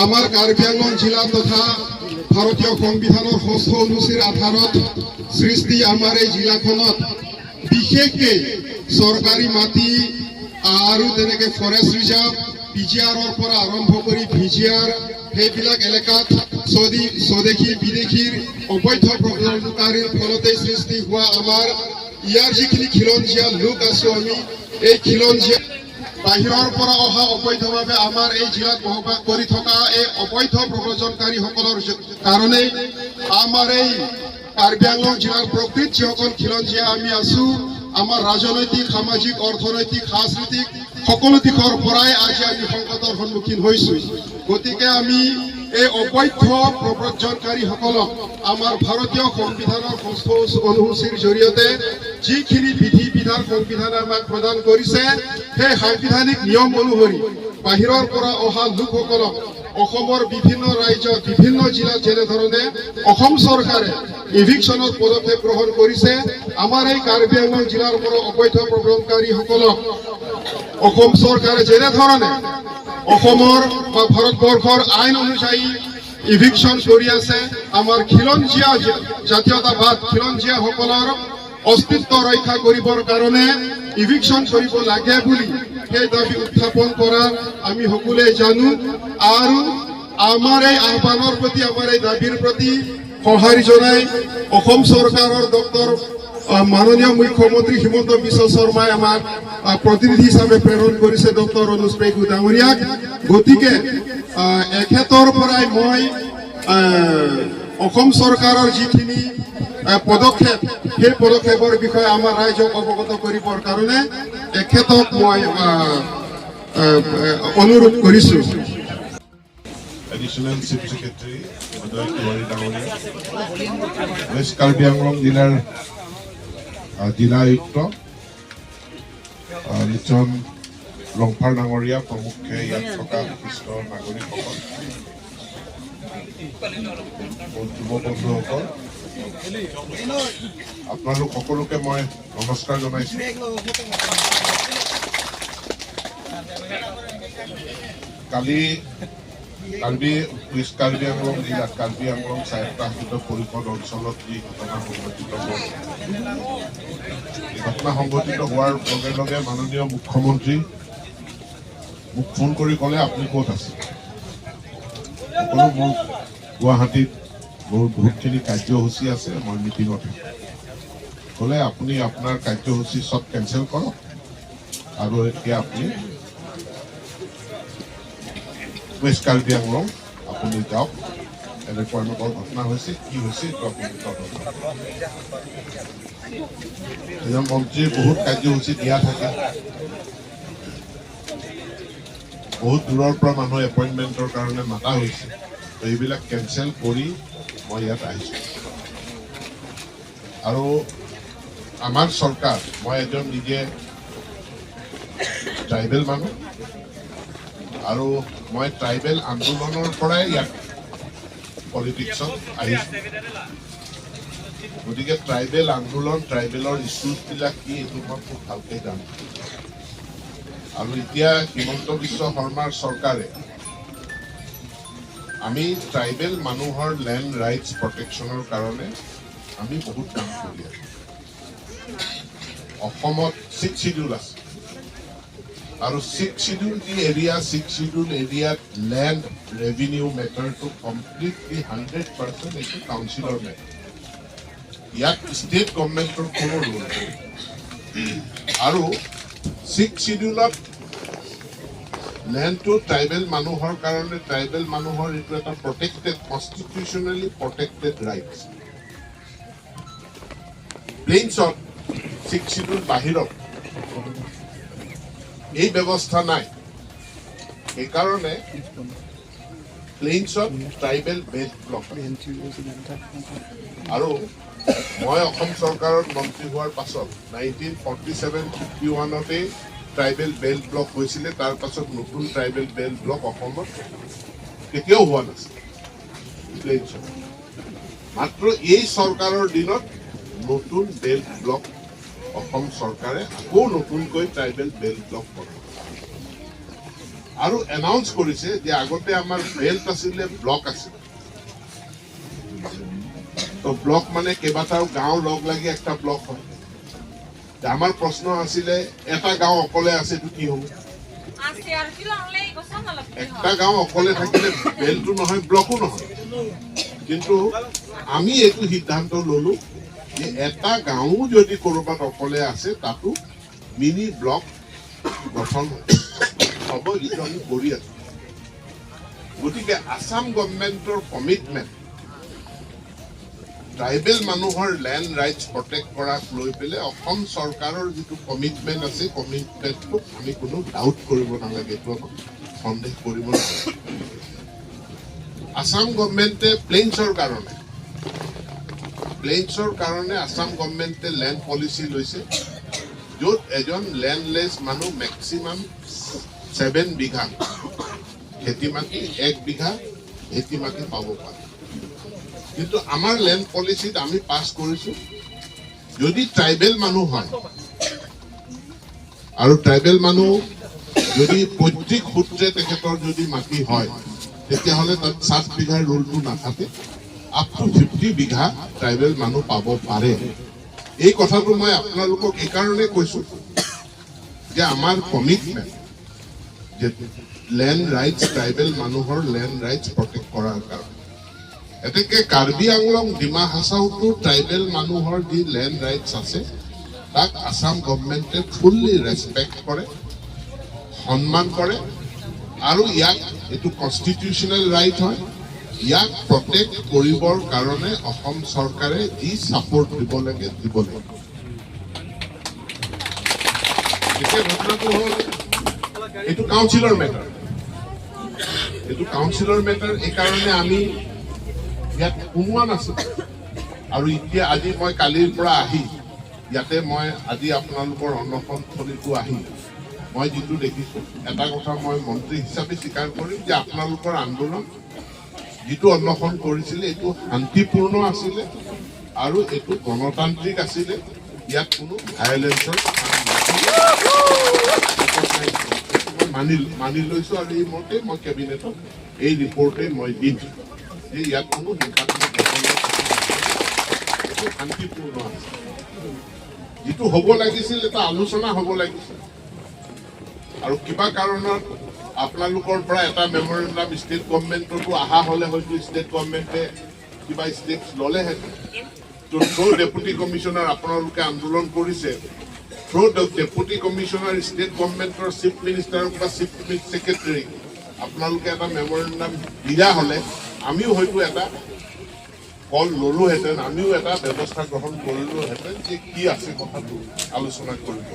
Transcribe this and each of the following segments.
আমাৰ কাৰ্বি আংলং জিলা তথা ভাৰতীয় সংবিধানৰ ৬ষ্ঠ অনুচ্ছেদৰ আধাৰত সৃষ্টি আমাৰ এই জিলাখনত বিশেষকে চৰকাৰী মাটি আৰু তেনেকে ফৰেষ্ট ৰিজাৰ্ভ পিজিআৰৰ পৰা আৰম্ভ কৰি ভিজিআৰ সেইবিলাক এলেকাত স্বদেশী বিদেশীৰ অবৈধ প্ৰব্ৰজনকাৰীৰ ফলতে সৃষ্টি হোৱা আমাৰ ইয়াৰ যিখিনি খিলঞ্জীয়া লোক আছো আমি এই খিলঞ্জীয়া বাহিৰৰ পৰা অহা অবৈধভাৱে আমাৰ এই জিলাত বসবাস কৰি থকা এই অবৈধ প্ৰব্ৰজনকাৰীসকলৰ কাৰণে আমাৰ এই কাৰ্বি আংলং জিলাৰ প্ৰকৃত যিসকল খিলঞ্জীয়া আমি আছো আমাৰ ৰাজনৈতিক সামাজিক অৰ্থনৈতিক সাংস্কৃতিক সকলো দিশৰ পৰাই আজি আমি সংকটৰ সন্মুখীন হৈছো গতিকে আমি এই অবৈধ প্ৰব্ৰজনকাৰীসকলক আমাৰ ভাৰতীয় সংবিধানৰ ৬ষ্ঠ অনুসূচীৰ জৰিয়তে যিখিনি বিধি বিধান সংবিধানে আমাক প্ৰদান কৰিছে সেই সাংবিধানিক নিয়ম অনুসৰি বাহিৰৰ পৰা অহা লোকসকলক অসমৰ বিভিন্ন ৰাজ্যত বিভিন্ন জিলাত যেনেধৰণে অসম চৰকাৰে ইভিকশ্যনৰ পদক্ষেপ গ্ৰহণ কৰিছে আমাৰ এই কাৰ্বি আংলং জিলাৰ পৰা অবৈধ প্ৰব্ৰজনকাৰীসকলক অসম চৰকাৰে যেনেধৰণে অসমৰ বা ভাৰতবৰ্ষৰ আইন অনুযায়ী ইভিকশ্যন কৰি আছে আমাৰ খিলঞ্জীয়া জাতীয়তাবাদ খিলঞ্জীয়াসকলৰ অস্তিত্ব ৰক্ষা কৰিবৰ কাৰণে ইভিকশ্যন কৰিব লাগে বুলি সেই দাবী উত্থাপন কৰা আমি সকলোৱে জানো আৰু আমাৰ এই আহ্বানৰ প্ৰতি আমাৰ এই দাবীৰ প্ৰতি সঁহাৰি জনাই অসম চৰকাৰৰ ডক্টৰ মাননীয় মুখ্যমন্ত্ৰী হিমন্ত বিশ্ব শৰ্মাই আমাক প্ৰতিনিধি হিচাপে প্ৰেৰণ কৰিছে ডক্টৰ.RANOJ ডাঙৰীয়াক গতিকে এখেতৰ পৰাই মই অসম চৰকাৰৰ যিখিনি পদক্ষেপ সেই পদক্ষেপৰ বিষয়ে আমাৰ ৰাইজক অৱগত কৰিবৰ কাৰণে এখেতক মই অনুৰোধ কৰিছো Additional Chief Secretary West Karbi Anglong জিলাৰ জিলা আয়ুক্ত নিচন লংফাৰ ডাঙৰীয়া প্ৰমুখ্যে ইয়াত থকা বিশিষ্ট নাগৰিকসকল যুৱ বন্ধুসকল আপোনালোক সকলোকে মই নমস্কাৰ জনাইছো কালি ৱেষ্ট কাৰ্বি আংলং জিলাত কাৰ্বি আংলং স্বায়ত্তশাসিত পৰিষদ অঞ্চলত যি ঘটনা সংঘটিত হ'ল এই ঘটনা সংঘটিত হোৱাৰ লগে লগে মাননীয় মুখ্যমন্ত্ৰী মোক ফোন কৰি ক'লে আপুনি ক'ত আছে সকলো মোৰ গুৱাহাটীত মোৰ বহুতখিনি কাৰ্যসূচী আছে মই মিটিঙত ক'লে আপুনি আপোনাৰ কাৰ্যসূচী চব কেঞ্চেল কৰক আৰু এতিয়া আপুনি ৱেষ্ট কাৰ্বি আংলং আপুনি যাওক এনেকুৱা ঘটনা হৈছে কি হৈছে এইটো আপুনি এজন মন্ত্ৰীৰ বহুত কাৰ্যসূচী দিয়া থাকে বহুত দূৰৰ পৰা মানুহ এপইণ্টমেণ্টৰ কাৰণে মাতা হৈছে এইবিলাক কেঞ্চেল কৰি মই ইয়াত আহিছোঁ আৰু আমাৰ চৰকাৰ মই এজন নিজে ট্ৰাইবেল মানুহ আৰু মই ট্ৰাইবেল আন্দোলনৰ পৰাই ইয়াত পলিটিক্সত আহিছোঁ গতিকে ট্ৰাইবেল আন্দোলন ট্ৰাইবেলৰ ইছ্যুজবিলাক কি এইটো মই খুব ভালকৈ জানো আৰু এতিয়া হিমন্ত বিশ্ব শৰ্মাৰ চৰকাৰে আমি ট্ৰাইবেল মানুহৰ লেণ্ড ৰাইটছ প্ৰটেকশ্যনৰ কাৰণে আমি বহুত কাম কৰি আছোঁ অসমত 6 শিডিউল আছে আৰু 6 শিডিউল এৰিয়াত লেণ্ড ৰেভিনিউ মেটাৰটো কমপ্লিটলি 100% এইটো কাউন্সিলৰ মেটাৰ ইয়াত ষ্টেট গভৰ্ণমেণ্টৰ কোনো ৰোল নাই আৰু 6 শিডিউলত লেণ্ডটো ট্ৰাইবেল মানুহৰ কাৰণে ট্ৰাইবেল মানুহৰ এইটো এটা প্ৰটেক্টেড কনষ্টিটিউচনেলি প্ৰটেক্টেড ৰাইটছ প্লেইনছত 6 শিডিউল বাহিৰত এই ব্যৱস্থা নাই সেইকাৰণে প্লেইনছত ট্ৰাইবেল বেল্ট ব্লক আৰু মই অসম চৰকাৰত মন্ত্ৰী হোৱাৰ পাছত 1947-51 ট্ৰাইবেল বেল্ট ব্লক হৈছিলে তাৰ পাছত নতুন ট্ৰাইবেল বেল্ট ব্লক অসমত কেতিয়াও হোৱা নাছিল প্লেইনছত মাত্ৰ এই চৰকাৰৰ দিনত নতুন বেল্ট ব্লক অসম চৰকাৰে আকৌ নতুনকৈ ট্ৰাইবেল বেল্ট ব্লক কৰে আৰু এনাউন্স কৰিছে যে আগতে আমাৰ বেল্ট আছিলে ব্লক আছিল তো ব্লক মানে কেইবাটাও গাঁও লগ লাগি একটা ব্লক হয় আমাৰ প্ৰশ্ন আছিলে এটা গাঁও অকলে আছে এইটো কি হ'ব একটা গাঁও অকলে থাকিলে বেল্টটো নহয় ব্লকো নহয় কিন্তু আমি এইটো সিদ্ধান্ত ললো যে এটা গাঁও যদি কৰবাত অকলে আছে তাতো মিনি ব্লক গঠন হ'ব এইটো আমি কৰি আছো গতিকে আসাম গভৰ্ণমেণ্টৰ কমিটমেণ্ট ট্ৰাইবেল মানুহৰ ল্যান্ড ৰাইটস প্ৰটেক্ট কৰাক লৈ পেলাই অসম চৰকাৰৰ যিটো কমিটমেণ্ট আছে কমিটমেণ্টটো আমি কোনো ডাউট কৰিব নালাগে এইটো সন্দেহ কৰিব নালাগে আসাম গভৰ্ণমেণ্টে প্লেইনছৰ কাৰণে আসাম গভৰ্ণমেণ্টে ল্যান্ড পলিচি লৈছে য'ত এজন ল্যান্ডলেছ মানুহ মেক্সিমাম 7 বিঘা খেতি মাটি 1 বিঘা খেতি মাটি পাব পাৰে কিন্তু আমাৰ ল্যান্ড পলিচিত আমি পাছ কৰিছো যদি ট্ৰাইবেল মানুহ হয় আৰু ট্ৰাইবেল মানুহ যদি পৈতৃক সূত্ৰে তেখেতৰ যদি মাটি হয় তেতিয়াহ'লে তাত 7 বিঘাৰ ৰুলটো নাথাকে আপ টু 50 বিঘা ট্ৰাইবেল মানুহ পাব পাৰে এই কথাটো মই আপোনালোকক এই কাৰণে কৈছো যে আমাৰ কমিটমেণ্ট যে ল্যান্ড ৰাইটস ট্ৰাইবেল মানুহৰ ল্যান্ড ৰাইটস প্ৰটেক্ট কৰাৰ কাৰণে এতেকে কাৰ্বি আংলং ডিমা হাছাওতো ট্ৰাইবেল মানুহৰ যি ল্যান্ড ৰাইটস আছে তাক আসাম গভৰ্ণমেণ্টে ফুল্লি ৰেসপেক্ট কৰে সন্মান কৰে আৰু ইয়াক এটো কনস্টিটিউশনাল ৰাইট হয় ইয়াক প্ৰটেক্ট কৰিবৰ কাৰণে অসম চৰকাৰে যি সাপোৰ্ট দিব লাগে এতিয়া ঘটনাটো হ'ল এটো কাউন্সিলৰ মেটাৰ এই কাৰণে আমি ইয়াত কোনোৱা নাছিল আৰু এতিয়া আজি মই কালিৰ পৰা আহি ইয়াতে মই আজি আপোনালোকৰ অন্নক্ষণস্থলীটো আহি মই যিটো দেখিছো এটা কথা মই মন্ত্ৰী হিচাপে স্বীকাৰ কৰিম যে আপোনালোকৰ আন্দোলন যিটো অন্নক্ষণ কৰিছিলে এইটো শান্তিপূৰ্ণ আছিলে আৰু এইটো গণতান্ত্ৰিক আছিলে ইয়াত কোনো ভায়োলেন্সৰ মানি লৈছো আৰু এই মতে মই কেবিনেটত এই ৰিপৰ্টে মই দিম যে ইয়াত কোনো হিংসাত্মক শান্তিপূৰ্ণ আছে যিটো হ'ব লাগিছিল এটা আলোচনা হ'ব লাগিছিল আৰু কিবা কাৰণত আপোনালোকৰ পৰা এটা মেমৰেণ্ডাম ষ্টেট গভৰ্ণমেণ্টতো অহা হ'লে হয়তো ষ্টেট গভৰ্ণমেণ্টে কিবা ষ্টেপছ ল'লেহেঁতেন তো থ্ৰু ডেপুটি কমিশ্যনাৰ আপোনালোকে আন্দোলন কৰিছে থ্ৰু ডেপুটি কমিশ্যনাৰ ষ্টেট গভৰ্ণমেণ্টৰ চিফ মিনিষ্টাৰ বা চিফ ছেক্ৰেটাৰী আপোনালোকে এটা মেমৰেণ্ডাম দিয়া হ'লে আমিও হয়তো এটা কল ল'লোহেঁতেন আমিও এটা ব্যৱস্থা গ্ৰহণ কৰিলোহেঁতেন যে কি আছে কথাটো আলোচনা কৰিব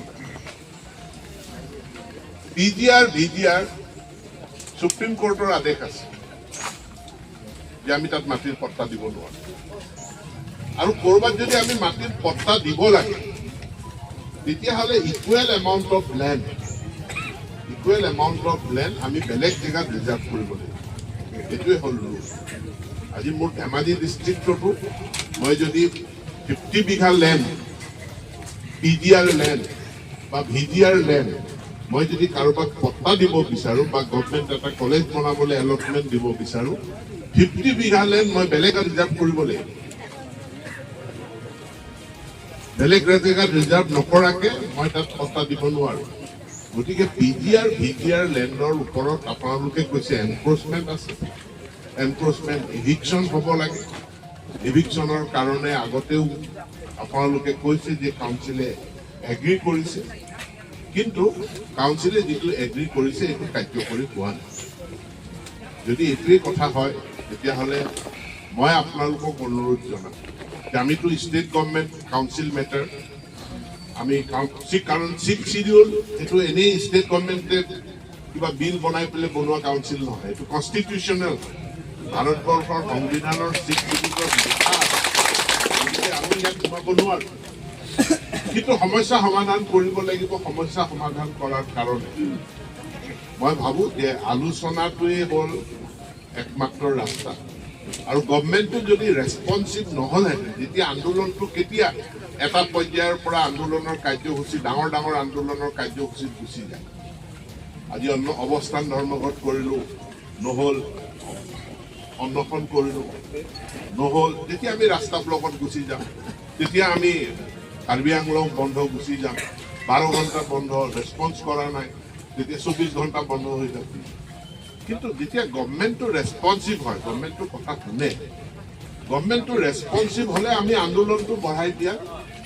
পিজিআৰ ভিজিআৰ সুপ্ৰিম কোৰ্টৰ আদেশ আছে যে আমি তাত মাটিৰ পট্টা দিব নোৱাৰো আৰু ক'ৰবাত যদি আমি মাটিৰ পট্টা দিব লাগে তেতিয়াহ'লে ইকুৱেল এমাউণ্ট অফ লেণ্ড আমি বেলেগ জেগাত ৰিজাৰ্ভ কৰিব লাগিব এইটোৱে হ'ল ৰুল আজি মোৰ ধেমাজি ডিষ্ট্ৰিক্টতো মই যদি 50 বিঘা লেণ্ড পিজিআৰ লেণ্ড বা ভিজিআৰ লেণ্ড মই যদি কাৰোবাক পট্টা দিব বিচাৰো বা গভৰ্ণমেণ্ট এটা কলেজ বনাবলৈ এলটমেণ্ট দিব বিচাৰো 50 বিঘা লেণ্ড মই বেলেগ ৰিজাৰ্ভ কৰিব লাগিব বেলেগ জেগাত ৰিজাৰ্ভ নকৰাকে মই তাত পট্টা দিব নোৱাৰো গতিকে পিজিআৰ ভিজিআৰ লেণ্ডৰ ওপৰত আপোনালোকে কৈছে এনফোৰ্সমেণ্ট আছে এনফোৰ্সমেণ্ট ইভিকশ্যন হ'ব লাগে ইভিকশ্যনৰ কাৰণে আগতেও আপোনালোকে কৈছে যে কাউন্সিলে এগ্ৰি কৰিছে কিন্তু কাউন্সিলে যিটো এগ্ৰি কৰিছে এইটো কাৰ্যকৰী হোৱা নাই যদি এইটোৱে কথা হয় তেতিয়াহ'লে মই আপোনালোকক অনুৰোধ জনাম যে আমিতো ষ্টেট গভৰ্ণমেণ্ট কাউন্সিল মেটাৰ আমি কাৰণ 6 শিডিউল এইটো এনেই ষ্টেট গভৰ্ণমেণ্টে কিবা বিল বনাই পেলাই বনোৱা কাউন্সিল নহয় এইটো কনষ্টিটিউশ্যনেল ভাৰতবৰ্ষৰ সংবিধানৰ 6 শিডিউলৰ ব্যৱস্থা গতিকে আমি ইয়াত সোমাব নোৱাৰো কিন্তু সমস্যা সমাধান কৰিব লাগিব সমস্যা সমাধান কৰাৰ কাৰণে মই ভাবো যে আলোচনাটোৱে হ'ল একমাত্ৰ ৰাস্তা আৰু গভৰ্ণমেণ্টটো যদি ৰেছপন্সিভ নহ'লহেঁতেন যেতিয়া আন্দোলনটো কেতিয়া এটা পৰ্যায়ৰ পৰা আন্দোলনৰ কাৰ্যসূচী ডাঙৰ আন্দোলনৰ কাৰ্যসূচীত গুচি যায় আজি অৱস্থান ধৰ্মঘট কৰিলোঁ, নহ'ল অন্বেষণ কৰিলোঁ, নহ'ল তেতিয়া আমি ৰাস্তা ব্লকত গুচি যাম, তেতিয়া আমি কাৰ্বি আংলং বন্ধ গুচি যাম, 12 ঘণ্টা বন্ধ, ৰেছপন্স কৰা নাই, তেতিয়া 24 ঘণ্টা বন্ধ হৈ যাব। কিন্তু যেতিয়া গভৰ্ণমেণ্টটো ৰেছপন্সিভ হয়, গভৰ্ণমেণ্টটো কথা শুনে, গভৰ্ণমেণ্টটো ৰেছপন্সিভ হ'লে আমি আন্দোলনটো বঢ়াই দিয়াৰ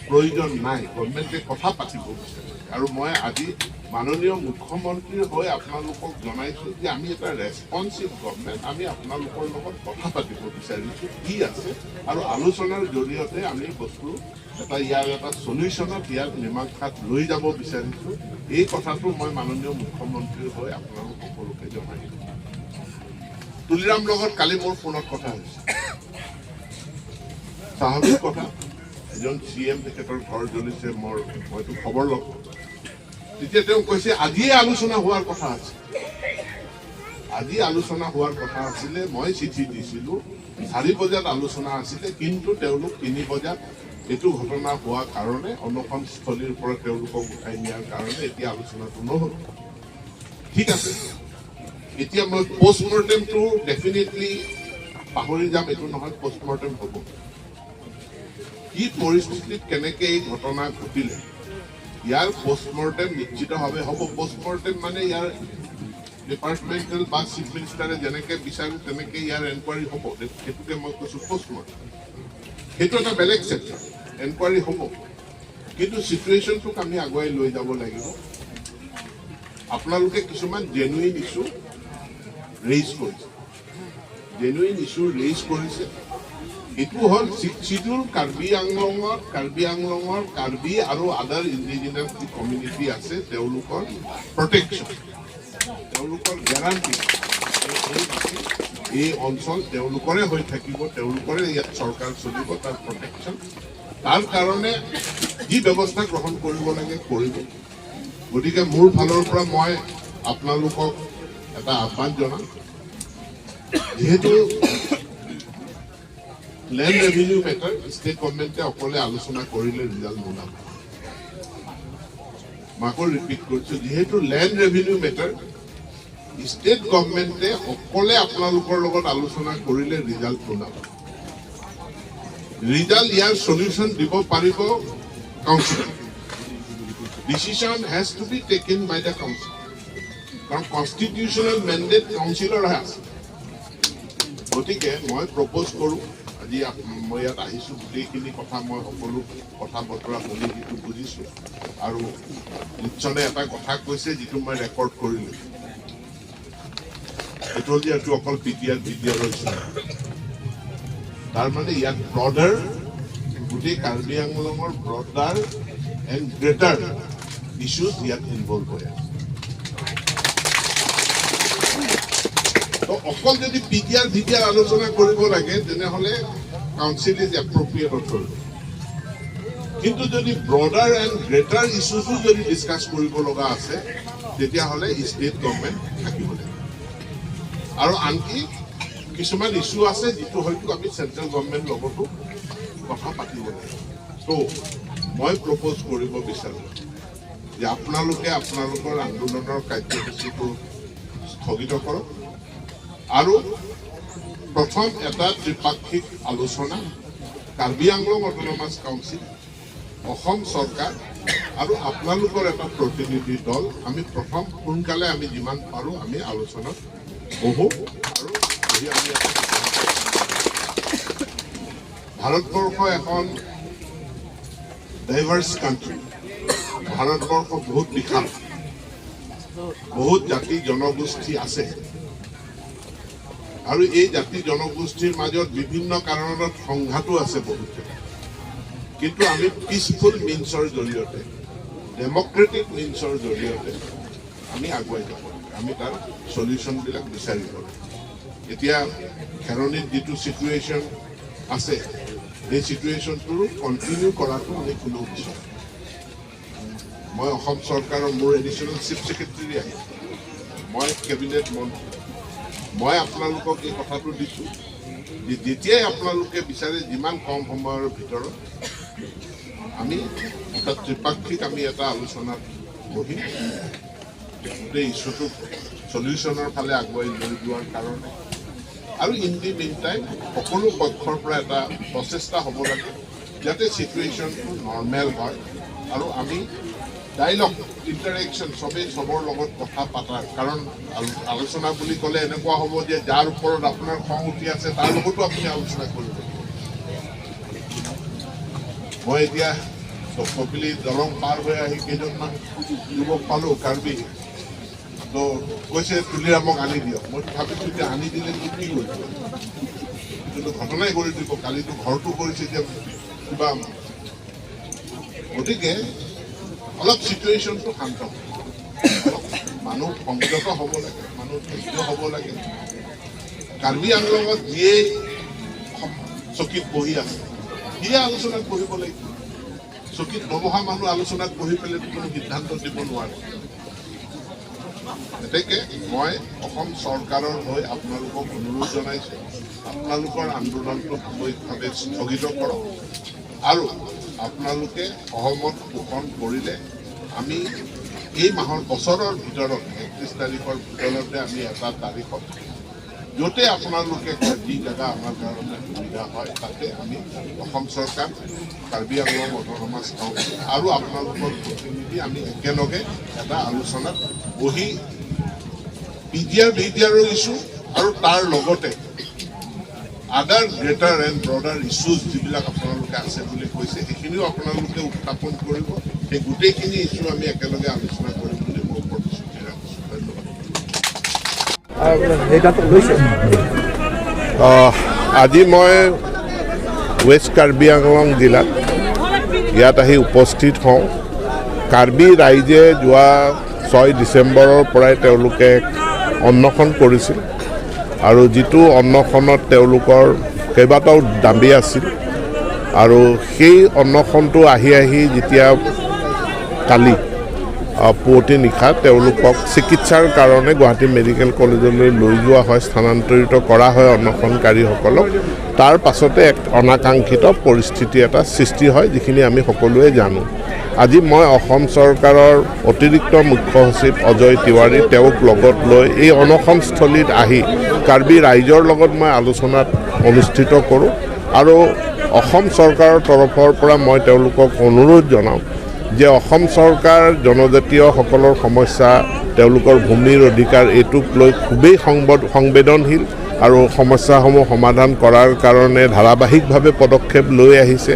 প্ৰয়োজন নাই, গভৰ্ণমেণ্টে কথা পাতিব বিচাৰে। আৰু মই আজি মাননীয় মুখ্যমন্ত্ৰীৰ হৈ আপোনালোকক জনাইছোঁ যে আমি এটা ৰেছপন্সিভ গভৰ্ণমেণ্ট, আমি আপোনালোকৰ লগত কথা পাতিব বিচাৰিছোঁ কি আছে, আৰু আলোচনাৰ জৰিয়তে আমি বস্তু ইয়াৰ এটা চলিউশ্যনত ইয়াৰ মীমাংসাত লৈ যাব বিচাৰিছোঁ। এই কথাটো মই মাননীয় মুখ্যমন্ত্ৰীৰ হৈ আপোনালোক সকলোকে জনাইছোঁ। তুলিৰাম লগত কালি মোৰ ফোনত কথা হৈছে, স্বাভাৱিক কথা, এজন CM তেখেতৰ ঘৰ জ্বলিছে, মইতো খবৰ লওঁ। তেতিয়া তেওঁ কৈছে আজিয়ে আলোচনা হোৱাৰ কথা আছে, আজি আলোচনা হোৱাৰ কথা আছিলে, মই চিঠি দিছিলোঁ, 4 বজাত আলোচনা আছিলে, কিন্তু তেওঁলোক 3 বজাত এইটো ঘটনা হোৱাৰ কাৰণে অনশনস্থলীৰ পৰা তেওঁলোকক উঠাই নিয়াৰ কাৰণে এতিয়া আলোচনাটো নহ'ল। ঠিক আছে, এতিয়া মই পষ্টমৰ্টেমটো ডেফিনেটলি পাহৰি যাম, এইটো নহয়, পষ্টমৰ্টেম হ'ব। কি পৰিস্থিতিত কেনেকৈ এই ঘটনা ঘটিলে ইয়াৰ পষ্টমৰ্টেম নিশ্চিতভাৱে হ'ব। পষ্টমৰ্টেম মানে ইয়াৰ ডিপাৰ্টমেণ্টেল বা চিফ মিনিষ্টাৰে যেনেকৈ বিচাৰে তেনেকৈ ইয়াৰ এনকুৱাৰী হ'ব, সেইটোকে মই কৈছোঁ পষ্টমৰ্টেম। সেইটো এটা বেলেগ চেপ্টাৰ, এনকুৱাৰী হ'ব, কিন্তু চিটুৱেশ্যনটোক আমি আগুৱাই লৈ যাব লাগিব। আপোনালোকে কিছুমান জেনুইন ইছ্যু ৰেইজ কৰিছে, জেনুইন ইছ্যু ৰেইজ কৰিছে। এইটো হ'ল শিডিউল কাৰ্বি আংলঙৰ কাৰ্বি আৰু আদাৰ ইণ্ডিজিনাছ যি কমিউনিটি আছে তেওঁলোকৰ প্ৰটেকশ্যন, তেওঁলোকৰ গেৰাণ্টি, এই অঞ্চল তেওঁলোকৰে হৈ থাকিব, তেওঁলোকৰে ইয়াত চৰকাৰ চলিব, তাৰ প্ৰটেকশ্যন, তাৰ কাৰণে যি ব্যৱস্থা গ্ৰহণ কৰিব লাগে কৰিব। গতিকে মোৰ ফালৰ পৰা মই আপোনালোকক এটা আহ্বান জনাম, যিহেতু লেণ্ড ৰেভিনিউ মেটাৰ ষ্টেট গভৰ্ণমেণ্টে অকলে আলোচনা কৰিলে ৰিজাল্ট নোলাব। মই আকৌ ৰিপিট কৰিছোঁ, যিহেতু লেণ্ড ৰেভিনিউ মেটাৰ ষ্টেট গভৰ্ণমেণ্টে অকলে আপোনালোকৰ লগত আলোচনা কৰিলে ৰিজাল্ট নোলাব। ৰিজাল্ট ইয়াৰ চলিউশ্যন দিব পাৰিব council. Decision has to be taken by the council, কাৰণ কনষ্টিটিউশ্যনেল মেণ্ডেট কাউন্সিলৰহে আছে। গতিকে মই প্ৰপ'জ কৰোঁ, আজি মই ইয়াত আহিছোঁ, গোটেইখিনি কথা মই সকলো কথা বতৰা শুনি যিটো বুজিছোঁ, আৰু নিশ্চয় এটা কথা কৈছে যিটো মই ৰেকৰ্ড কৰিলোঁ, এইটো হ'ল যে এইটো অকল PTR তাৰমানে ইয়াত ব্ৰডাৰ, গোটেই কাৰ্বি আংলঙৰ ব্ৰডাৰ এণ্ড গ্ৰেটাৰ ইছ্যুজ ইয়াত ইনভলভ হৈ আছে। তো অকল যদি PTR আলোচনা কৰিব লাগে তেনেহ'লে কাউন্সিল ইজ এপ্ৰপ্ৰিয়েট অথৰিটি, কিন্তু যদি ব্ৰডাৰ এণ্ড গ্ৰেটাৰ ইছ্যুজো যদি ডিছকাছ কৰিব লগা আছে তেতিয়াহ'লে ষ্টেট গভৰ্ণমেণ্ট থাকিব লাগিব। আৰু আনকি কিছুমান ইছ্যু আছে যিটো হয়তো আমি চেণ্ট্ৰেল গভৰ্ণমেণ্ট লগতো কথা পাতিব লাগিব। তো মই প্ৰপ'জ কৰিব বিচাৰোঁ যে আপোনালোকে আপোনালোকৰ আন্দোলনৰ কাৰ্যসূচীটো স্থগিত কৰক, আৰু প্ৰথম এটা ত্ৰিপাক্ষিক আলোচনা কাৰ্বি আংলং অট'নমাছ কাউন্সিল, অসম চৰকাৰ আৰু আপোনালোকৰ এটা প্ৰতিনিধি দল, আমি প্ৰথম সোনকালে আমি যিমান পাৰোঁ আমি আলোচনাত বহোঁ, আৰু আমি ভাৰতবৰ্ষ এখন ডাইভাৰ্ছ কাণ্ট্ৰি, ভাৰতবৰ্ষ বহুত বিশাল, বহুত জাতি জনগোষ্ঠী আছে, আৰু এই জাতি জনগোষ্ঠীৰ মাজত বিভিন্ন কাৰণত সংঘাতো আছে বহুত, কিন্তু আমি পিচফুল মিনছৰ জৰিয়তে, ডেমক্ৰেটিক মিনছৰ জৰিয়তে আমি আগুৱাই যাব লাগে, আমি তাৰ চলিউশ্যনবিলাক বিচাৰিব লাগে। এতিয়া খেৰণিত যিটো চিটুৱেশ্যন আছে এই চিটুৱেশ্যনটো কণ্টিনিউ কৰাটো আমি কোনো বিচাৰোঁ। মই অসম চৰকাৰৰ মোৰ এডিশ্যনেল চিফ ছেক্ৰেটেৰী আহিম, মই কেবিনেট মন্ত্ৰী, মই আপোনালোকক এই কথাটো দিছোঁ যে যেতিয়াই আপোনালোকে বিচাৰে যিমান কম সময়ৰ ভিতৰত আমি এটা ত্ৰিপাক্ষিক আমি এটা আলোচনাত বহিম, গোটেই ইস্যুটোক সলিউশ্যনৰ ফালে আগুৱাই লৈ যোৱাৰ কাৰণে আৰু ইন দি মিন টাইম সকলো পক্ষৰ পৰা এটা প্ৰচেষ্টা হ'ব লাগে যাতে চিটুৱেশ্যনটো নৰ্মেল হয় আৰু আমি ডাইলগ ইণ্টাৰেকশ্যন চবেই চবৰ লগত কথা পাতাৰ কাৰণ আলোচনা বুলি ক'লে এনেকুৱা হ'ব যে যাৰ ওপৰত আপোনাৰ খং উঠি আছে তাৰ লগতো আপুনি আলোচনা কৰিব। মই এতিয়া কপিলি দলং পাৰ হৈ আহি কেইজনমান যুৱক পালোঁ কাৰ্বি তো কৈছে তুলিৰামক আনি দিয়ক। মই ভাবিছোঁ এতিয়া আনি দিলে কি কৰিব, কিন্তু ঘটনাই কৰি দিব, কালিতো ঘৰটো কৰিছে যে কিবা। গতিকে অলপ চিটুৱেশ্যনটো শান্ত মানুহ সংযত হ'ব লাগে, মানুহ ধৈৰ্য হ'ব লাগে। কাৰ্বি আংলঙত যিয়ে চকীত বহি আছে সিয়ে আলোচনাত বহিব লাগিব। চকীত নবহা মানুহ আলোচনাত বহি পেলাই কোনো সিদ্ধান্ত দিব নোৱাৰে। গতিকে মই অসম চৰকাৰৰ হৈ আপোনালোকক অনুৰোধ জনাইছোঁ, আপোনালোকৰ আন্দোলনটো সাময়িকভাৱে স্থগিত কৰক আৰু আপোনালোকে সহমত পোষণ কৰিলে আমি এই মাহৰ বছৰৰ ভিতৰত 31 তাৰিখৰ ভিতৰতে আমি এটা তাৰিখত য'তে আপোনালোকে যি জেগা আমাৰ কাৰণে সুবিধা হয় তাতে আমি অসম চৰকাৰ, কাৰ্বি আংলং অট'নমাছ কাউন্সিল আৰু আপোনালোকৰ প্ৰতিনিধি আমি একেলগে এটা আলোচনাত বহি বিডিআৰৰ ইছ্যু আৰু তাৰ লগতে আদাৰ গ্ৰেটাৰ এণ্ড ব্ৰডাৰ ইছ্যুজ যিবিলাক আপোনালোকে আছে বুলি কৈছে সেইখিনিও আপোনালোকে উত্থাপন কৰিব। সেই গোটেইখিনি ইছ্যু আমি একেলগে আলোচনা কৰিম বুলি মই প্ৰতিশ্ৰুতি ৰাখিছোঁ। ধন্যবাদ। আজি মই ৱেষ্ট কাৰ্বি আংলং জিলাত ইয়াত আহি উপস্থিত হওঁ। কাৰ্বি ৰাইজে যোৱা 6 ডিচেম্বৰৰ পৰাই তেওঁলোকে অন্বেষণ কৰিছিল আৰু যিটো অন্বেষণত তেওঁলোকৰ কেইবাটাও দাবী আছিল আৰু সেই অন্বেষণটো আহি যেতিয়া কালি পুৱতি নিশা তেওঁলোকক চিকিৎসাৰ কাৰণে গুৱাহাটী মেডিকেল কলেজলৈ লৈ যোৱা হয়, স্থানান্তৰিত কৰা হয় অন্বেষণকাৰীসকলক। তাৰ পাছতে এক অনাকাংক্ষিত পৰিস্থিতি এটা সৃষ্টি হয় যিখিনি আমি সকলোৱে জানো। আজি মই অসম চৰকাৰৰ অতিৰিক্ত মুখ্য সচিব অজয় তিৱাৰী তেওঁক লগত লৈ এই অনশনস্থলীত আহি কাৰ্বি ৰাইজৰ লগত মই আলোচনাত অনুষ্ঠিত কৰোঁ আৰু অসম চৰকাৰৰ তৰফৰ পৰা মই তেওঁলোকক অনুৰোধ জনাওঁ যে অসম চৰকাৰ জনজাতীয়সকলৰ সমস্যা, তেওঁলোকৰ ভূমিৰ অধিকাৰ এইটোক লৈ খুবেই সংবেদনশীল আৰু সমস্যাসমূহ সমাধান কৰাৰ কাৰণে ধাৰাবাহিকভাৱে পদক্ষেপ লৈ আহিছে।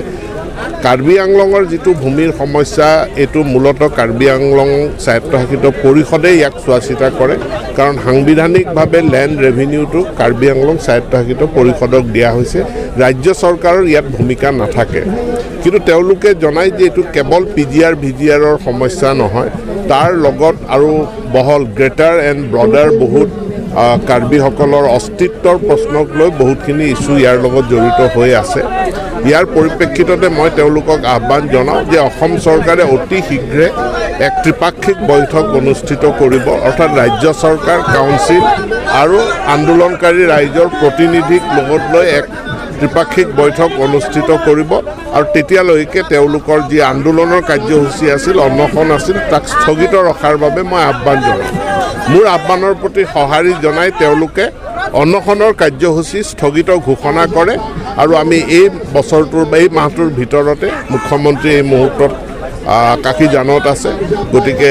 কাৰ্বি আংলঙৰ যিটো ভূমিৰ সমস্যা এইটো মূলতঃ কাৰ্বি আংলং স্বায়ত্তশাসিত পৰিষদে ইয়াক চোৱা চিতা কৰে, কাৰণ সাংবিধানিকভাৱে লেণ্ড ৰেভিনিউটো কাৰ্বি আংলং স্বায়ত্তশাসিত পৰিষদক দিয়া হৈছে। ৰাজ্য চৰকাৰৰ ইয়াত ভূমিকা নাথাকে। কিন্তু তেওঁলোকে জনায় যে এইটো কেৱল ভিজিআৰৰ সমস্যা নহয়, তাৰ লগত আৰু বহল গ্ৰেটাৰ এণ্ড ব্ৰডাৰ বহুত কাৰ্বিসকলৰ অস্তিত্বৰ প্ৰশ্নক লৈ বহুতখিনি ইছ্যু ইয়াৰ লগত জড়িত হৈ আছে। ইয়াৰ পৰিপ্ৰেক্ষিততে মই তেওঁলোকক আহ্বান জনাওঁ যে অসম চৰকাৰে অতি শীঘ্ৰে এক ত্ৰিপাক্ষিক বৈঠক অনুষ্ঠিত কৰিব, অৰ্থাৎ ৰাজ্য চৰকাৰ, কাউন্সিল আৰু আন্দোলনকাৰী ৰাইজৰ প্ৰতিনিধিক লগত লৈ এক ত্ৰিপাক্ষিক বৈঠক অনুষ্ঠিত কৰিব আৰু তেতিয়ালৈকে তেওঁলোকৰ যি আন্দোলনৰ কাৰ্যসূচী আছিল, অন্বেষণ আছিল, তাক স্থগিত ৰখাৰ বাবে মই আহ্বান জনাওঁ। মোৰ আহ্বানৰ প্ৰতি সঁহাৰি জনাই তেওঁলোকে অন্বেষণৰ কাৰ্যসূচী স্থগিত ঘোষণা কৰে আৰু আমি এই বছৰটোৰ বা এই মাহটোৰ ভিতৰতে মুখ্যমন্ত্ৰী এই মুহূৰ্তত কাকিজানত আছে, গতিকে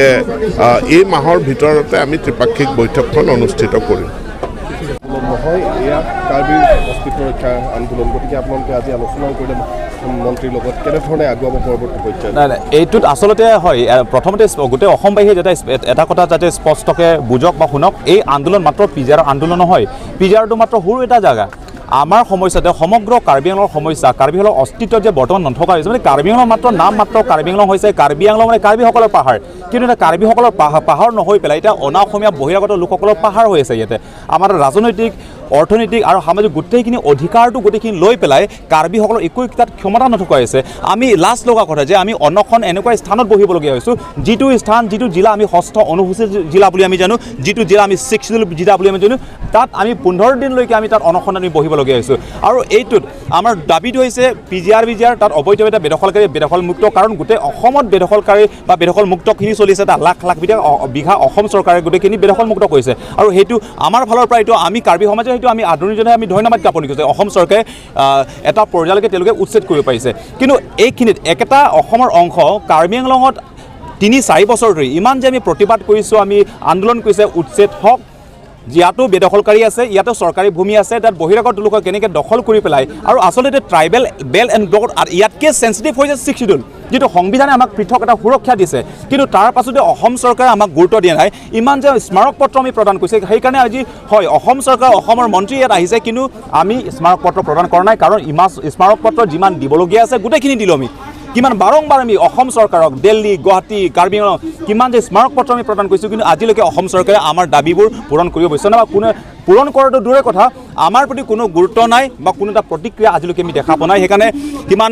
এই মাহৰ ভিতৰতে আমি ত্ৰিপাক্ষিক বৈঠকখন অনুষ্ঠিত কৰিম। নহয়, এয়া কাৰ্বিৰ অস্তিত্ব ৰক্ষা আন্দোলন, গতিকে আপোনালোকে আজি আলোচনাও কৰিলে মন্ত্ৰীৰ লগত, কেনেধৰণে আগুৱাব পৰৱৰ্তী পৰ্যায়ত? নাই এইটোত আচলতে হয়, প্ৰথমতে গোটেই অসমবাসীয়ে যাতে এটা কথা যাতে স্পষ্টকৈ বুজক বা শুনক, এই আন্দোলন মাত্ৰ পিজাৰৰ আন্দোলন নহয়। পিজাৰটো মাত্ৰ সৰু এটা জেগা। আমাৰ সমস্যাতে সমগ্ৰ কাৰ্বি আংলঙৰ সমস্যা, কাৰ্বি আংলঙৰ অস্তিত্ব যে বৰ্তমান নথকা হৈছে, মানে কাৰ্বি আংলং মাত্ৰ নাম মাত্ৰ কাৰ্বি আংলং হৈছে। কাৰ্বি আংলং মানে কাৰ্বিসকলৰ পাহাৰ, কিন্তু এতিয়া কাৰ্বিসকলৰ পাহাৰ নহৈ পেলাই এতিয়া অনা অসমীয়া বহিৰাগত লোকসকলৰ পাহাৰ হৈ আছে। ইয়াতে আমাৰ ৰাজনৈতিক অৰ্থনৈতিক আৰু সামাজিক গোটেইখিনি অধিকাৰটো গোটেইখিনি লৈ পেলাই কাৰ্বিসকলৰ একো তাত ক্ষমতা নথকা হৈছে। আমি লাজ লগা কথা যে আমি অনখন এনেকুৱা স্থানত বহিবলগীয়া হৈছোঁ, যিটো স্থান যিটো জিলা আমি ষষ্ঠ অনুসূচিত জিলা বুলি আমি জানো, যিটো জিলা আমি 6 জিলা বুলি আমি জানো, তাত আমি 15 দিনলৈকে আমি তাত অনশনত আমি বহিবলগীয়া হৈছোঁ। আৰু এইটোত আমাৰ দাবীটো হৈছে PGR তাত অবৈধভাৱে বেদখলকাৰী বেদখলমুক্ত, কাৰণ গোটেই অসমত বেদখলকাৰী বা বেদখলমুক্তখিনি চলিছে, তাত লাখ লাখ বিঘা অসম চৰকাৰে গোটেইখিনি বেদখলমুক্ত কৰিছে। আৰু সেইটো আমাৰ ফালৰ পৰা এইটো আমি কাৰ্বি সমাজে সেইটো আমি আদৰণিজনে আমি ধন্যবাদ জ্ঞাপন কৰিছোঁ। অসম চৰকাৰে এটা পৰ্যায়লৈকে তেওঁলোকে উচ্ছেদ কৰিব পাৰিছে। কিন্তু এইখিনিত একেটা অসমৰ অংশ কাৰ্বি আংলঙত 3-4 বছৰ ধৰি ইমান যে আমি প্ৰতিবাদ কৰিছোঁ, আমি আন্দোলন কৰিছে উচ্ছেদ হওক, ইয়াতো বেদখলকাৰী আছে, ইয়াতো চৰকাৰী ভূমি আছে, তাত বহিৰাগত লোকক কেনেকৈ দখল কৰি পেলাই। আৰু আচলতে ট্ৰাইবেল বেল এণ্ড ব্লকত ইয়াতকৈ চেঞ্চিটিভ হৈছে 6 শিডিউল, যিটো সংবিধানে আমাক পৃথক এটা সুৰক্ষা দিছে, কিন্তু তাৰ পাছতে অসম চৰকাৰে আমাক গুৰুত্ব দিয়া নাই। ইমান যে স্মাৰক পত্ৰ আমি প্ৰদান কৰিছে, সেইকাৰণে আজি হয় অসম চৰকাৰ অসমৰ মন্ত্ৰী ইয়াত আহিছে, কিন্তু আমি স্মাৰক পত্ৰ প্ৰদান কৰা নাই, কাৰণ স্মাৰক পত্ৰ যিমান দিবলগীয়া আছে গোটেইখিনি দিলোঁ আমি। কিমান বাৰম্বাৰ আমি অসম চৰকাৰক দিল্লী, গুৱাহাটী, কাৰ্বি আংলং কিমান যে স্মাৰক পত্ৰ আমি প্ৰদান কৰিছোঁ, কিন্তু আজিলৈকে অসম চৰকাৰে আমাৰ দাবীবোৰ পূৰণ কৰিব বিচৰা নাই, বা কোনে পূৰণ কৰাটো দূৰৰে কথা, আমাৰ প্ৰতি কোনো গুৰুত্ব নাই বা কোনো এটা প্ৰতিক্ৰিয়া আজিলৈকে আমি দেখা পোৱা নাই। সেইকাৰণে কিমান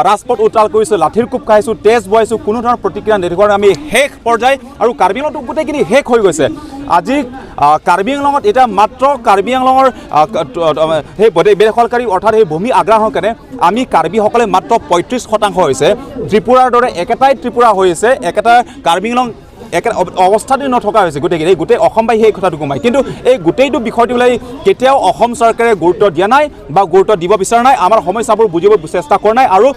ৰাজপথ উত্তাল কৰিছোঁ, লাঠিৰ কোব খাইছোঁ, তেজ বহাইছোঁ, কোনো ধৰণৰ প্ৰতিক্ৰিয়া নেদেখুৱাৰ আমি শেষ পৰ্যায়। আৰু কাৰ্বি আংলঙতো গোটেইখিনি শেষ হৈ গৈছে। আজি কাৰ্বি আংলঙত এতিয়া মাত্ৰ কাৰ্বি আংলঙৰ সেই বেদখলকাৰী অৰ্থাৎ সেই ভূমি আগ্ৰাসনৰ কাৰণে আমি কাৰ্বিসকলে মাত্ৰ 35% হৈছে। ত্ৰিপুৰাৰ দৰে একেটাই ত্ৰিপুৰা হৈ আছে, একেটা কাৰ্বি আংলং একে অৱস্থাটো নথকা হৈছে গোটেইখিনি, গোটেই অসমবাসী সেই কথাটো কমায়। কিন্তু এই গোটেইটো বিষয়টো লৈ কেতিয়াও অসম চৰকাৰে গুৰুত্ব দিয়া নাই বা গুৰুত্ব দিব বিচৰা নাই, আমাৰ সমস্যাবোৰ বুজিব চেষ্টা কৰা নাই আৰু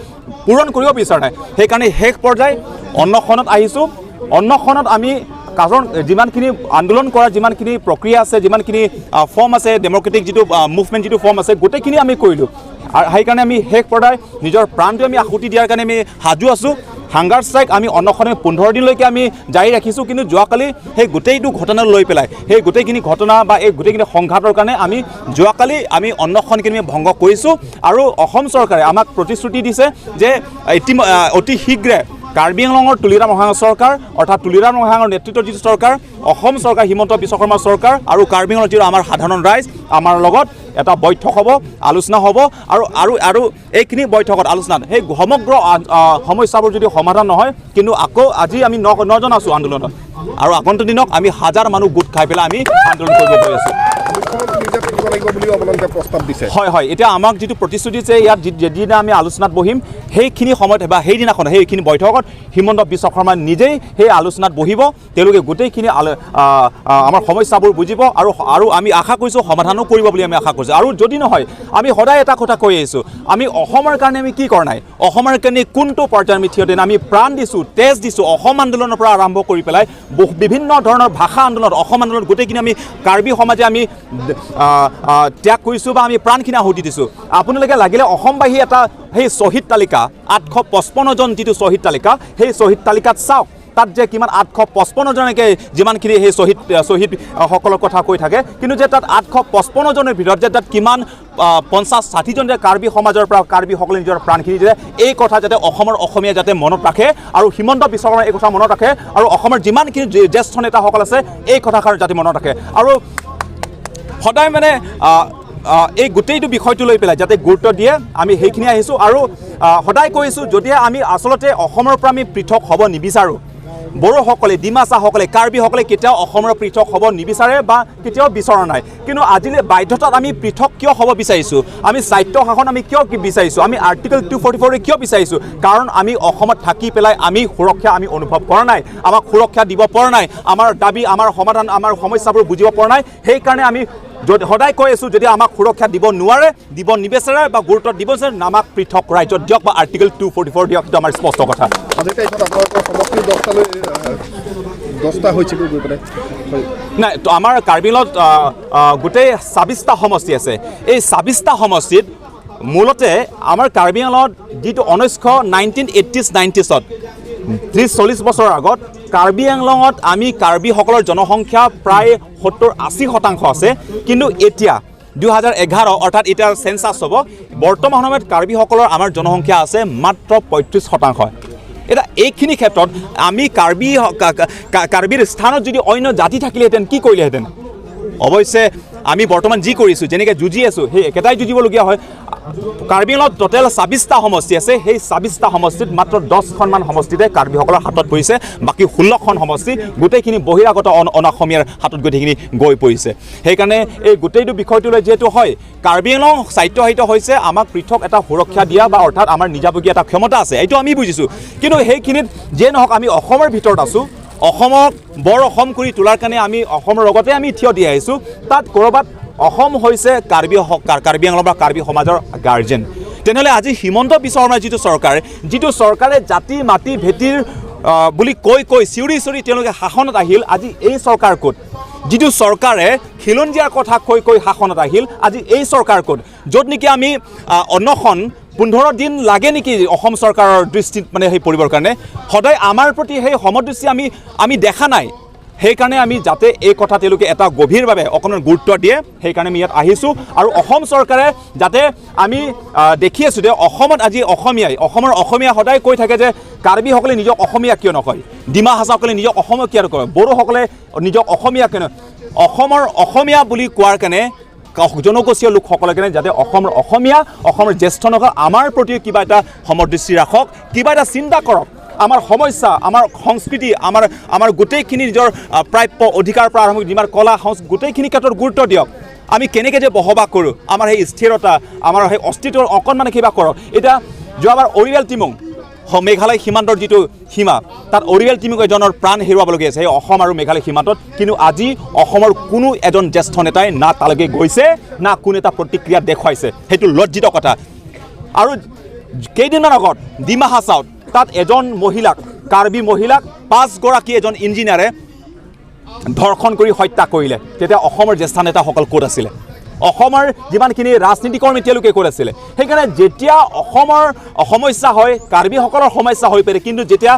পূৰণ কৰিব বিচৰা নাই। সেইকাৰণে শেষ পৰ্যায় অন্নখনত আহিছোঁ। অন্নখনত আমি কাৰণ যিমানখিনি আন্দোলন কৰাৰ যিমানখিনি প্ৰক্ৰিয়া আছে, যিমানখিনি ফৰ্ম আছে, ডেম'ক্ৰেটিক যিটো মুভমেণ্ট যিটো ফৰ্ম আছে, গোটেইখিনি আমি কৰিলোঁ। আৰু সেইকাৰণে আমি শেষ পৰ্যায় নিজৰ প্ৰাণটো আমি আহুতি দিয়াৰ কাৰণে আমি সাজু আছোঁ। হাংগাৰ ষ্ট্ৰাইক আমি অন্নখনে 15 দিনলৈকে আমি জাৰি ৰাখিছোঁ, কিন্তু যোৱাকালি সেই গোটেইটো ঘটনা লৈ পেলাই সেই গোটেইখিনি ঘটনা বা এই গোটেইখিনি সংঘাতৰ কাৰণে আমি যোৱাকালি আমি অন্নখনখিনি ভংগ কৰিছোঁ। আৰু অসম চৰকাৰে আমাক প্ৰতিশ্ৰুতি দিছে যে অতি শীঘ্ৰে কাৰ্বি আংলঙৰ তুলিৰাম মহাঙৰ চৰকাৰ অৰ্থাৎ তুলিৰাম মহাঙৰ নেতৃত্বৰ যিটো চৰকাৰ, অসম চৰকাৰ হিমন্ত বিশ্ব শৰ্মাৰ চৰকাৰ আৰু কাৰ্বি আংলঙৰ যিটো আমাৰ সাধাৰণ ৰাইজ, আমাৰ লগত এটা বৈঠক হ'ব, আলোচনা হ'ব। আৰু এইখিনি বৈঠকত আলোচনাত সেই সমগ্ৰ সমস্যাবোৰ যদি সমাধান নহয়, কিন্তু আকৌ আজি আমি 9জন আছোঁ আন্দোলনত, আৰু আগন্তুক দিনক আমি 1000 মানুহ গোট খাই পেলাই আমি আন্দোলন কৰিব গৈ আছোঁ। হয় হয়, এতিয়া আমাক যিটো প্ৰতিশ্ৰুতি দিছে, ইয়াত যিদিনা আমি আলোচনাত বহিম সেইখিনি সময়ত বা সেইদিনাখন সেইখিনি বৈঠকত হিমন্ত বিশ্ব শৰ্মাই নিজেই সেই আলোচনাত বহিব। তেওঁলোকে গোটেইখিনি আমাৰ সমস্যাবোৰ বুজিব আৰু আমি আশা কৰিছোঁ সমাধানো কৰিব বুলি আমি আশা কৰিছোঁ। আৰু যদি নহয়, আমি সদায় এটা কথা কৈ আহিছোঁ, আমি অসমৰ কাৰণে আমি কি কৰা নাই, অসমৰ কাৰণে কোনটো পৰ্যায়ত আমি থিয় দিয়া নাই, আমি প্ৰাণ দিছোঁ, তেজ দিছোঁ। অসম আন্দোলনৰ পৰা আৰম্ভ কৰি পেলাই বিভিন্ন ধৰণৰ ভাষা আন্দোলন, অসম আন্দোলন গোটেইখিনি আমি কাৰ্বি সমাজে আমি ত্যাগ কৰিছোঁ বা আমি প্ৰাণখিনি আহুতি দিছোঁ। আপোনালোকে লাগিলে অসমবাসী এটা সেই শ্বহীদ তালিকা 855 জন যিটো শ্বহীদ তালিকা, সেই শ্বহীদ তালিকাত চাওক, তাত যে কিমান 855 জনকে যিমানখিনি সেই শ্বহীদসকলৰ কথা কৈ থাকে, কিন্তু যে তাত 855 জনৰ ভিতৰত যে তাত কিমান 50-60 জন যে কাৰ্বি সমাজৰ পৰা কাৰ্বিসকলে নিজৰ প্ৰাণখিনি দিলে, এই কথা যাতে অসমৰ অসমীয়া যাতে মনত ৰাখে আৰু হিমন্ত বিশ্ব শৰ্মাই এই কথা মনত ৰাখে, আৰু অসমৰ যিমানখিনি জ্যেষ্ঠ নেতাসকল আছে এই কথাষাৰ যাতে মনত ৰাখে। আৰু সদায় মানে এই গোটেইটো বিষয়টো লৈ পেলাই যাতে গুৰুত্ব দিয়ে, আমি সেইখিনি আহিছোঁ। আৰু সদায় কৈছোঁ, যদিহে আমি আচলতে অসমৰ পৰা আমি পৃথক হ'ব নিবিচাৰোঁ, বড়োসকলে, ডিমাচাসকলে, কাৰ্বিসকলে কেতিয়াও অসমৰ পৃথক হ'ব নিবিচাৰে বা কেতিয়াও বিচৰা নাই। কিন্তু আজিলৈ বাধ্যতাত আমি পৃথক কিয় হ'ব বিচাৰিছোঁ, আমি স্বায়ত্ব শাসন আমি কিয় বিচাৰিছোঁ, আমি আৰ্টিকল 244 কিয় বিচাৰিছোঁ, কাৰণ আমি অসমত থাকি পেলাই আমি সুৰক্ষা আমি অনুভৱ কৰা নাই, আমাক সুৰক্ষা দিব পৰা নাই, আমাৰ দাবী, আমাৰ সমাধান, আমাৰ সমস্যাবোৰ বুজিব পৰা নাই। সেইকাৰণে আমি সদায় কৈ আছোঁ, যদি আমাক সুৰক্ষা দিব নোৱাৰে, দিব নিবিচাৰে বা গুৰুত্ব দিব বিচাৰে, আমাক পৃথক ৰাজ্যত দিয়ক বা আৰ্টিকল 244 দিয়ক। সেইটো আমাৰ স্পষ্ট কথা। নাই, আমাৰ কাৰ্বি আংলঙত গোটেই 26টা সমষ্টি আছে। এই 26টা সমষ্টিত মূলতে আমাৰ কাৰ্বি আংলঙত যিটো 1980s-90sত 30-40 বছৰৰ আগত কাৰ্বি আংলঙত আমি কাৰ্বিসকলৰ জনসংখ্যা প্ৰায় 70-80% আছে। কিন্তু এতিয়া 2011 অৰ্থাৎ এতিয়া চেঞ্চাছ হ'ব, বৰ্তমান সময়ত কাৰ্বিসকলৰ আমাৰ জনসংখ্যা আছে মাত্ৰ 35%। এতিয়া এইখিনি ক্ষেত্ৰত আমি কাৰ্বিৰ স্থানত যদি অন্য জাতি থাকিলেহেঁতেন কি কৰিলেহেঁতেন? অৱশ্যে আমি বৰ্তমান যি কৰিছোঁ যেনেকৈ যুঁজি আছোঁ সেই একেটাই যুঁজিবলগীয়া হয় কাৰ্বি আংলঙত টোটেল ২৬টা সমষ্টি আছে সেই ২৬টা সমষ্টিত মাত্ৰ 10খনমান সমষ্টিতে কাৰ্বিসকলৰ হাতত পৰিছে বাকী 16খন সমষ্টি গোটেইখিনি বহিৰাগত অনাসমীয়াৰ হাতত গোটেইখিনি গৈ পৰিছে সেইকাৰণে এই গোটেইটো বিষয়টোলৈ যিহেতু হয় কাৰ্বি আংলং স্বায়ত্তশাসিত হৈছে আমাক পৃথক এটা সুৰক্ষা দিয়া বা অৰ্থাৎ আমাৰ নিজাববীয়া এটা ক্ষমতা আছে এইটো আমি বুজিছোঁ কিন্তু সেইখিনিত যিয়ে নহওক আমি অসমৰ ভিতৰত আছোঁ অসমক বৰ অসম কৰি তোলাৰ কাৰণে আমি অসমৰ লগতে আমি থিয় দি আহিছোঁ তাত ক'ৰবাত অসম হৈছে কাৰ্বি আংলং বা কাৰ্বি সমাজৰ গাৰ্জেন তেনেহ'লে আজি হিমন্ত বিশ্ব শৰ্মাৰ যিটো চৰকাৰে জাতি মাটি ভেটিৰ বুলি কৈ চিঞৰি তেওঁলোকে শাসনত আহিল আজি এই চৰকাৰ ক'ত যিটো চৰকাৰে খিলঞ্জীয়াৰ কথা কৈ শাসনত আহিল আজি এই চৰকাৰ ক'ত য'ত নেকি আমি অন্নখন 15 দিন লাগে নেকি অসম চৰকাৰৰ দৃষ্টিত মানে সেই পৰিবৰ কাৰণে সদায় আমাৰ প্ৰতি সেই সমদৃষ্টি আমি দেখা নাই সেইকাৰণে আমি যাতে এই কথা তেওঁলোকে এটা গভীৰভাৱে অকণমান গুৰুত্ব দিয়ে সেইকাৰণে আমি ইয়াত আহিছোঁ আৰু অসম চৰকাৰে যাতে আমি দেখি আছোঁ যে অসমত আজি অসমৰ অসমীয়া সদায় কৈ থাকে যে কাৰ্বিসকলে নিজক অসমীয়া কিয় নকয় ডিমা হাছাসকলে নিজক অসমীয়া কিয় নকয় বড়োসকলে নিজক অসমীয়া কিয় অসমৰ অসমীয়া বুলি কোৱাৰ কাৰণে জনগোষ্ঠীয় লোকসকলে কাৰণে যাতে অসমৰ জ্যেষ্ঠ নকৰ আমাৰ প্ৰতি কিবা এটা সমদৃষ্টি ৰাখক কিবা এটা চিন্তা কৰক আমাৰ সমস্যা আমাৰ সংস্কৃতি আমাৰ গোটেইখিনি নিজৰ প্ৰাপ্য অধিকাৰ পৰা আৰম্ভ কৰি আমাৰ কলা সংস্কৃতি গোটেইখিনি ক্ষেত্ৰত গুৰুত্ব দিয়ক আমি কেনেকৈ যে বসবাস কৰোঁ আমাৰ সেই স্থিৰতা আমাৰ সেই অস্তিত্বৰ অকণমান কিবা কৰক এতিয়া যোৱাবাৰ অৰিয়েল টিমং মেঘালয় সীমান্তৰ যিটো সীমা তাত অৰিয়েল টিমং এজনৰ প্ৰাণ হেৰুৱাবলগীয়া আছে সেই অসম আৰু মেঘালয় সীমান্তত কিন্তু আজি অসমৰ কোনো এজন জ্যেষ্ঠ নেতাই না তালৈকে গৈছে না কোনো এটা প্ৰতিক্ৰিয়া দেখুৱাইছে সেইটো লজ্জিত কথা আৰু কেইদিনমান আগত ডিমা হাছাওত তাত এজন মহিলাক কাৰ্বি মহিলাক 5 গৰাকী এজন ইঞ্জিনিয়াৰে ধৰ্ষণ কৰি হত্যা কৰিলে তেতিয়া অসমৰ জ্যেষ্ঠ নেতাসকল ক'ত আছিলে অসমৰ যিমানখিনি ৰাজনীতিকৰ্মী তেওঁলোকে ক'ত আছিলে সেইকাৰণে যেতিয়া অসমৰ সমস্যা হয় কাৰ্বিসকলৰ সমস্যা হৈ পৰে কিন্তু যেতিয়া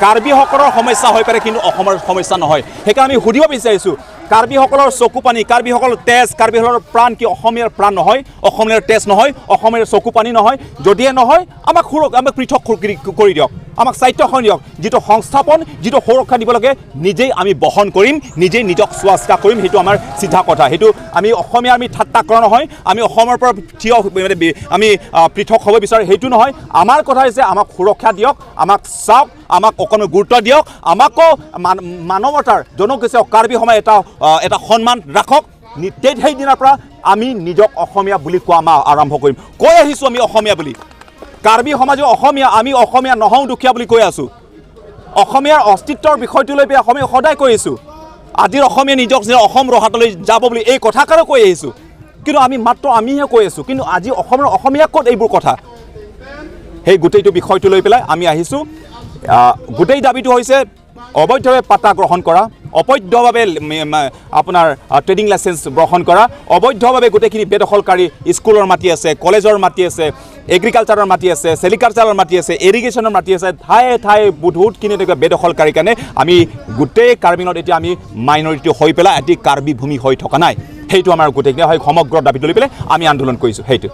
কাৰ্বিসকলৰ সমস্যা হৈ পৰে কিন্তু অসমৰ সমস্যা নহয় সেইকাৰণে আমি সুধিব বিচাৰিছোঁ কাৰ্বিসকলৰ চকু পানী কাৰ্বিসকলৰ তেজ কাৰ্বিসকলৰ প্ৰাণ কি অসমীয়াৰ প্ৰাণ নহয় অসমীয়াৰ তেজ নহয় অসমীয়াৰ চকু পানী নহয় যদিহে নহয় আমাক পৃথক কৰি দিয়ক আমাক স্বায়ত্তশাসন দিয়ক যিটো সংস্থাপন যিটো সুৰক্ষা দিব লাগে নিজেই আমি বহন কৰিম নিজেই নিজক চোৱা চিতা কৰিম সেইটো আমাৰ চিধা কথা সেইটো আমি অসমীয়া আমি ঠাট্টা কৰা নহয় আমি অসমৰ পৰা থিয় আমি পৃথক হ'ব বিচাৰোঁ সেইটো নহয় আমাৰ কথা হৈছে আমাক সুৰক্ষা দিয়ক আমাক চাওক আমাক অকণমান গুৰুত্ব দিয়ক আমাকো মানৱতাৰ জনগোষ্ঠীয় কাৰ্বি সমাজ এটা সন্মান ৰাখক সেইদিনাৰ পৰা আমি নিজক অসমীয়া বুলি কোৱা আৰম্ভ কৰিম কৈ আহিছোঁ আমি অসমীয়া বুলি কাৰ্বি সমাজে অসমীয়া আমি অসমীয়া নহওঁ দুখীয়া বুলি কৈ আছোঁ অসমীয়াৰ অস্তিত্বৰ বিষয়টো লৈ পেলাই অসমীয়া সদায় কৈ আহিছোঁ আজিৰ অসমীয়া নিজক অসম ৰহাতলৈ যাব বুলি এই কথাষাৰো কৈ আহিছোঁ কিন্তু আমি মাত্ৰ আমিহে কৈ আছোঁ কিন্তু আজি অসমৰ অসমীয়া ক'ত এইবোৰ কথা সেই গোটেইটো বিষয়টো লৈ পেলাই আমি আহিছোঁ গোটেই দাবীটো হৈছে অবৈধভাৱে পাট্টা গ্ৰহণ কৰা অবৈধভাৱে আপোনাৰ ট্ৰেডিং লাইচেঞ্চ গ্ৰহণ কৰা অবৈধভাৱে গোটেইখিনি বেদখলকাৰী স্কুলৰ মাটি আছে কলেজৰ মাটি আছে এগ্ৰিকালচাৰৰ মাটি আছে চেৰিকালচাৰৰ মাটি আছে ইৰিগেশ্যনৰ মাটি আছে ঠায়ে বহুতখিনি তেনেকুৱা বেদখলকাৰীৰ কাৰণে আমি গোটেই কাৰ্বিঙত এতিয়া আমি মাইনৰিটি হৈ পেলাই এটি কাৰ্বি ভূমি হৈ থকা নাই সেইটো আমাৰ গোটেইখিনি হয় সমগ্ৰ দাবীটো লৈ পেলাই আমি আন্দোলন কৰিছোঁ সেইটো